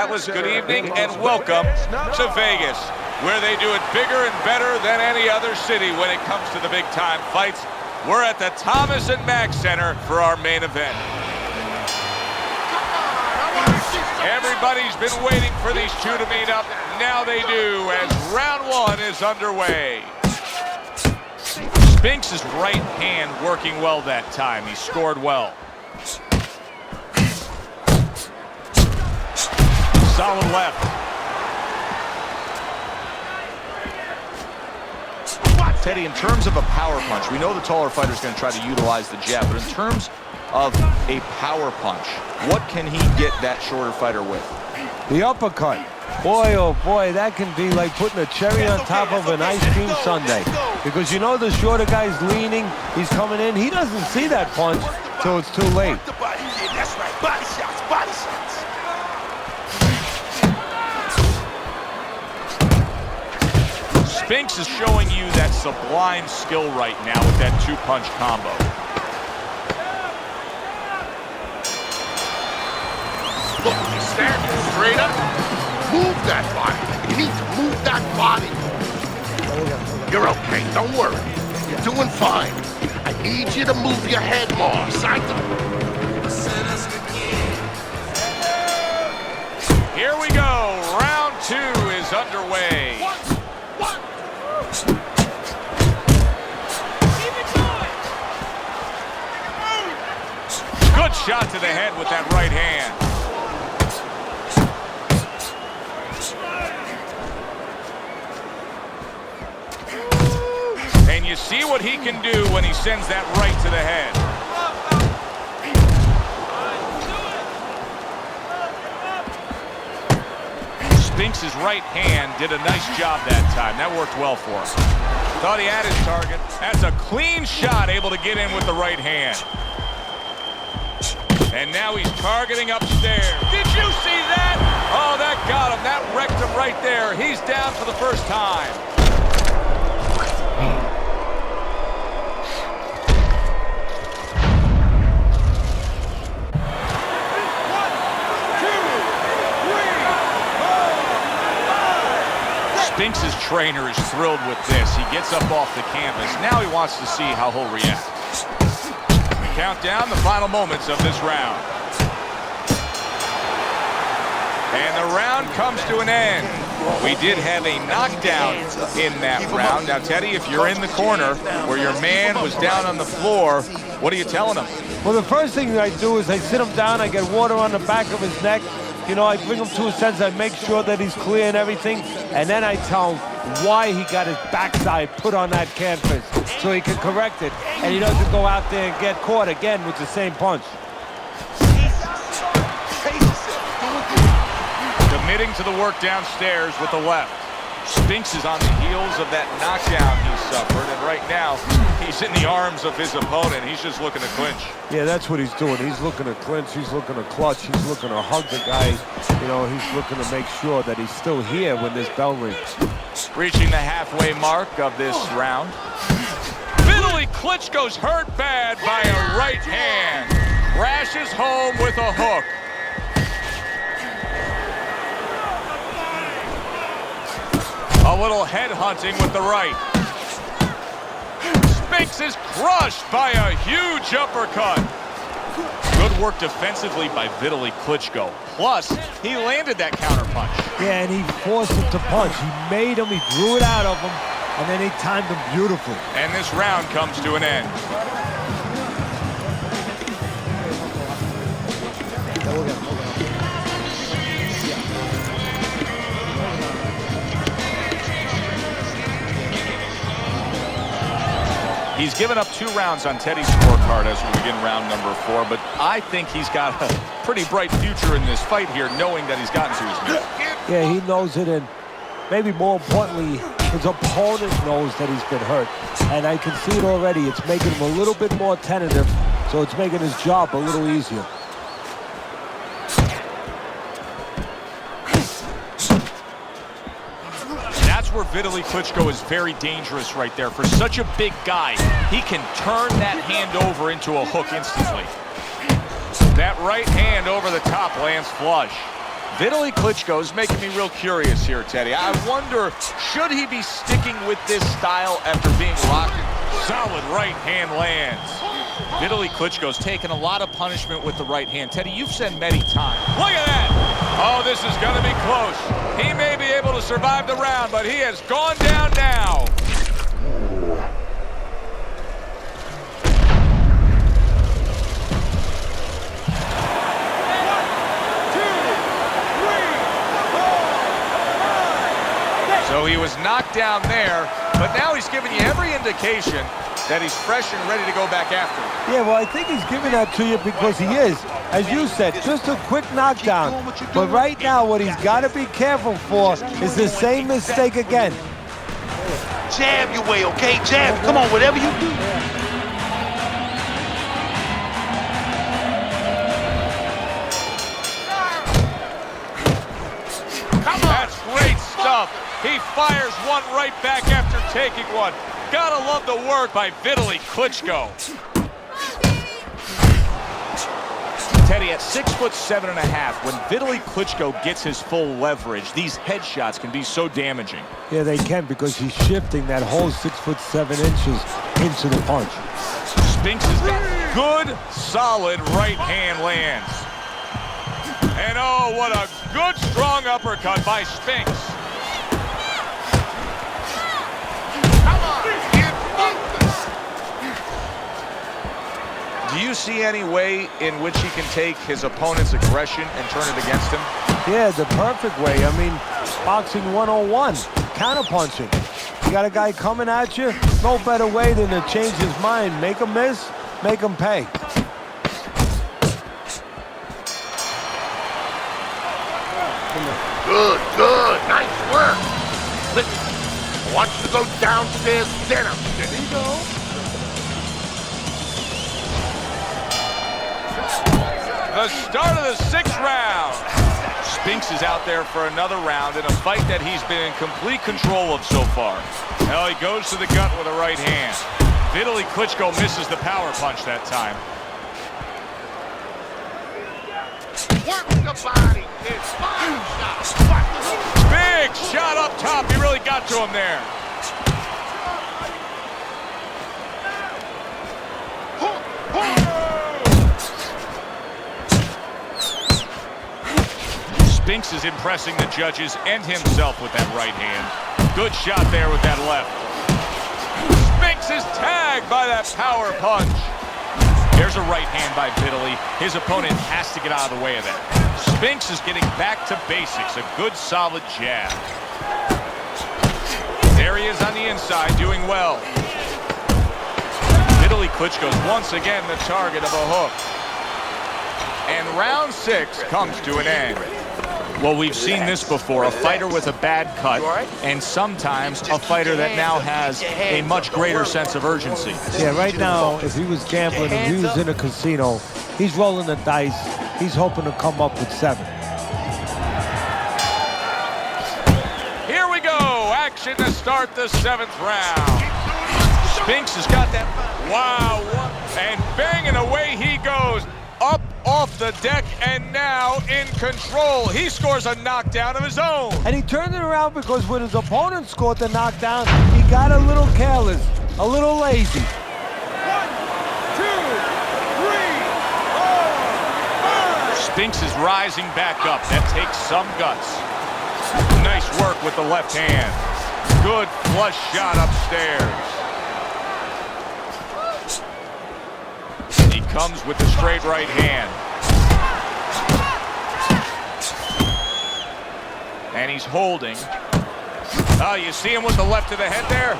Atlas, good evening and welcome to Vegas, where they do it bigger and better than any other city when it comes to the big-time fights. We're at the Thomas and Mack Center for our main event. Everybody's been waiting for these two to meet up. Now they do, as round one is underway. Spinks' right hand working well that time. He scored well. Solid left. Teddy, in terms of a power punch, we know the taller fighter's going to try to utilize the jab, but in terms of a power punch, what can he get that shorter fighter with? The uppercut. Boy, oh boy, that can be like putting a cherry on top of an ice cream sundae. Because you know the shorter guy's leaning, he's coming in, he doesn't see that punch, so it's too late. That's right, body shots, body shots. Spinks is showing you that sublime skill right now with that two-punch combo. Look, he's standing straight up. Move that body. You need to move that body. You're okay, don't worry. You're doing fine. I need you to move your head more, Santo. Here we go. Round two is underway. Good shot to the head with that right hand. And you see what he can do when he sends that right to the head. Spinks' right hand did a nice job that time. That worked well for him. Thought he had his target. That's a clean shot, able to get in with the right hand. And now he's targeting upstairs. Did you see that? Oh, that got him. That wrecked him right there. He's down for the first time. Spinks' trainer is thrilled with this. He gets up off the canvas. Now he wants to see how he'll react. Count down the final moments of this round. And the round comes to an end. We did have a knockdown in that round. Now, Teddy, if you're in the corner where your man was down on the floor, what are you telling him? Well, the first thing I do is I sit him down, I get water on the back of his neck. You know, I bring him to a sense, I make sure that he's clear and everything, and then I tell him why he got his backside put on that canvas so he can correct it, and he doesn't go out there and get caught again with the same punch. Committing to the work downstairs with the left. Spinks is on the heels of that knockdown he suffered, and right now he's in the arms of his opponent. He's just looking to clinch. Yeah, that's what he's doing. He's looking to clinch, he's looking to clutch, he's looking to hug the guy. You know, he's looking to make sure that he's still here when this bell rings. Reaching the halfway mark of this round. Vitali Klitschko's hurt bad by a right hand. Crashes home with a hook. A little head hunting with the right. Spinks is crushed by a huge uppercut. Good work defensively by Vitali Klitschko. Plus, he landed that counter punch. Yeah, and he forced him to punch. He made him, he drew it out of him, and then he timed him beautifully. And this round comes to an end. He's given up 2 rounds on Teddy's scorecard as we begin round number 4, but I think he's got a pretty bright future in this fight here, knowing that he's gotten to his meat. Yeah, he knows it, and maybe more importantly, his opponent knows that he's been hurt. And I can see it already. It's making him a little bit more tentative, so it's making his job a little easier. Where Vitali Klitschko is very dangerous right there. For such a big guy, he can turn that hand over into a hook instantly. That right hand over the top lands flush. Vitali Klitschko is making me real curious here, Teddy. I wonder, should he be sticking with this style after being locked? Solid right hand lands. Vitali Klitschko's taken a lot of punishment with the right hand. Teddy, you've said many times. Look at that. Oh, this is going to be close. He may be able to survive the round, but he has gone down now. So he was knocked down there, but now he's giving you every indication that he's fresh and ready to go back after it. Yeah, well, I think he's giving that to you because he is, as you said, just a quick knockdown. But right now, what he's got to be careful for is the same mistake again. Jab your way, okay? Jab. Come on, whatever you do. That's great stuff. He fires one right back after taking one. Gotta love the work by Vitali Klitschko. Teddy, at 6'7½", when Vitali Klitschko gets his full leverage, these headshots can be so damaging. Yeah, they can because he's shifting that whole 6'7" into the punch. Spinks has got good, solid right hand lands. And oh, what a good, strong uppercut by Spinks. Do you see any way in which he can take his opponent's aggression and turn it against him? Yeah, the perfect way. I mean, boxing 101, counterpunching. You got a guy coming at you, no better way than to change his mind. Make him miss, make him pay. Good, good. Nice work. Listen, I want you to go downstairs dinner. There you go. The start of the 6th round. Spinks is out there for another round in a fight that he's been in complete control of so far. Well, he goes to the gut with a right hand. Vitali Klitschko misses the power punch that time. Work the body. It's fine shot. Big shot up top. He really got to him there. Spinks is impressing the judges and himself with that right hand. Good shot there with that left. Spinks is tagged by that power punch. There's a right hand by Vitali. His opponent has to get out of the way of that. Spinks is getting back to basics. A good, solid jab. There he is on the inside, doing well. Vitali Klitschko's once again the target of a hook. And round 6 comes to an end. Well, we've seen this before, a fighter with a bad cut, and sometimes a fighter that now has a much greater sense of urgency. Yeah, right now, if he was gambling, if he was in a casino, he's rolling the dice. He's hoping to come up with 7. Here we go, action to start the 7th round. Spinks has got that, wow, and banging away he goes. Up off the deck and now in control. He scores a knockdown of his own. And he turned it around because when his opponent scored the knockdown, he got a little careless, a little lazy. 1, 2, 3, 4, 5. Spinks is rising back up. That takes some guts. Nice work with the left hand. Good flush shot upstairs. He comes with the straight right hand. And he's holding. Oh, you see him with the left to the head there?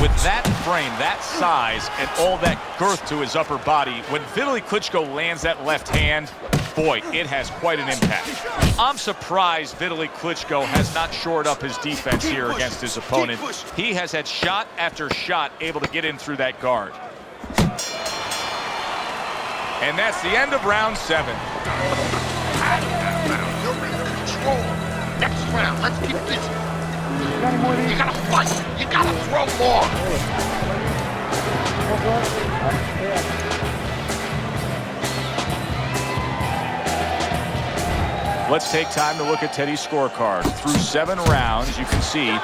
With that frame, that size, and all that girth to his upper body, when Vitali Klitschko lands that left hand, boy, it has quite an impact. I'm surprised Vitali Klitschko has not shored up his defense here against his opponent. He has had shot after shot able to get in through that guard. And that's the end of round 7. You're in control. Next round, let's keep this. You gotta fight. You gotta throw more. Let's take time to look at Teddy's scorecard. Through 7 rounds, you can see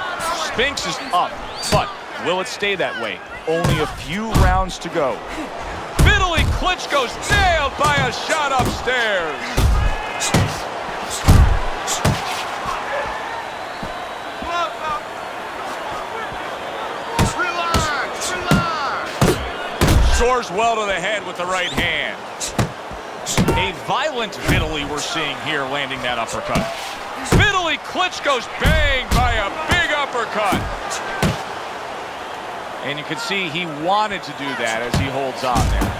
Spinks is up, but will it stay that way? Only a few rounds to go. Vitali Klitschko's nailed by a shot upstairs. Relax, relax. Soars well to the head with the right hand. A violent Vitali we're seeing here landing that uppercut. Vitali Klitschko's banged by a big uppercut. And you can see he wanted to do that as he holds on there.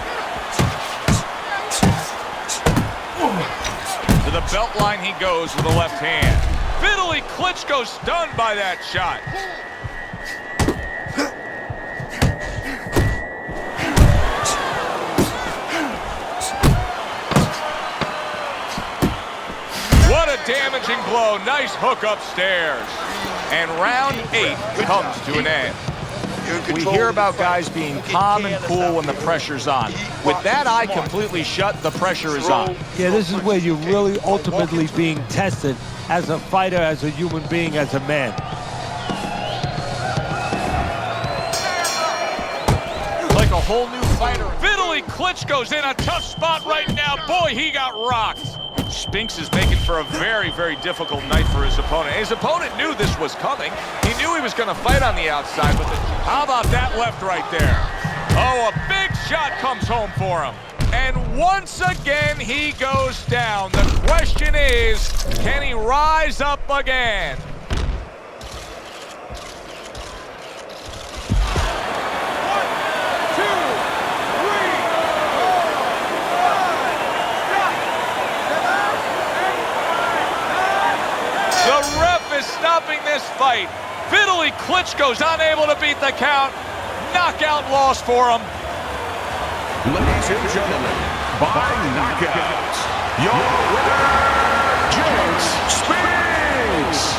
To the belt line he goes with the left hand. Vitali Klitschko stunned by that shot. What a damaging blow. Nice hook upstairs. And round 8 comes to an end. We hear about guys being calm and cool when the pressure's on. With that eye completely shut, the pressure is on. Yeah, this is where you're really ultimately being tested as a fighter, as a human being, as a man. Like a whole new fighter. Vitali Klitschko's in a tough spot right now. Boy, he got rocked. Spinks is making for a very, very difficult night for his opponent. His opponent knew this was coming. He knew he was going to fight on the outside. But how about that left right there? Oh, a big shot comes home for him. And once again, he goes down. The question is, can he rise up again? The ref is stopping this fight. Vitali Klitschko's unable to beat the count. Knockout loss for him. Ladies and gentlemen, by knockout, your winner, Spinks.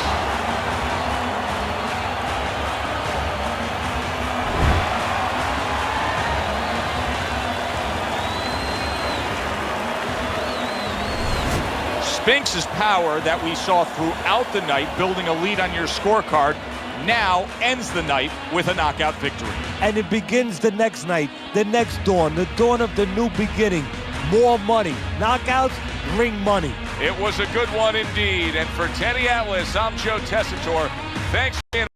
Spinks' power that we saw throughout the night, building a lead on your scorecard, now ends the night with a knockout victory. And it begins the next night, the next dawn, the dawn of the new beginning. More money. Knockouts bring money. It was a good one indeed. And for Teddy Atlas, I'm Joe Tessitore. Thanks for being